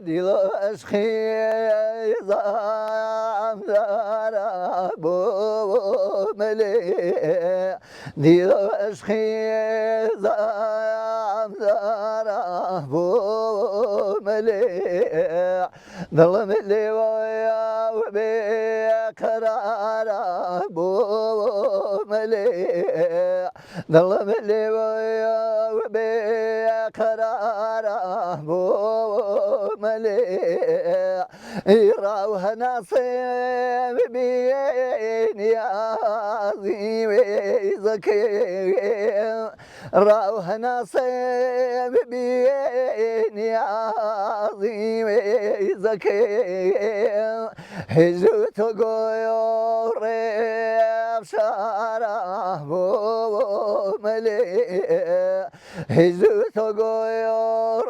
دل عشقی زمزارا بو ملی دل عشقی زمزارا بو ملی دل ملی ویا و bekarara bu meli dil meli vaya bekarara bu meli iravh nasib bin yazim zaki ravh nasib bin yazim zaki هجرت گویر افشارا بو ملی هجرت گویر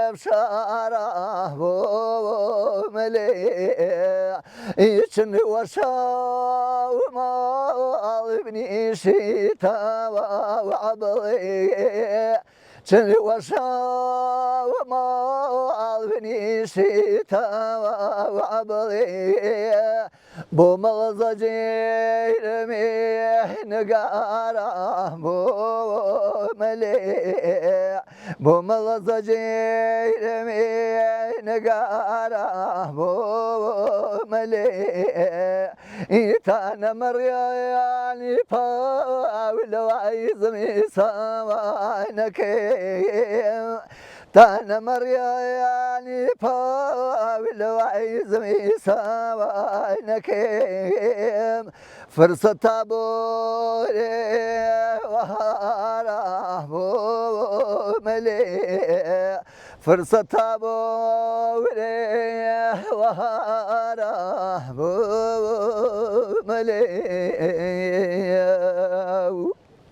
افشارا بو ملی için وشاوما ابني شتاء وعبلي چن وشاوما ابني شتاء وعبلي بو مغزجيرمي نقارا بو ملي بو مغزجيرمي نقارا بو ملي إيتانا مرياني فاولو عايزمي سوانك تانا مرياني فاولو عايزمي سوانك فرصة بوري وهارا بو ملي فرصة بوري وهارا بو ملي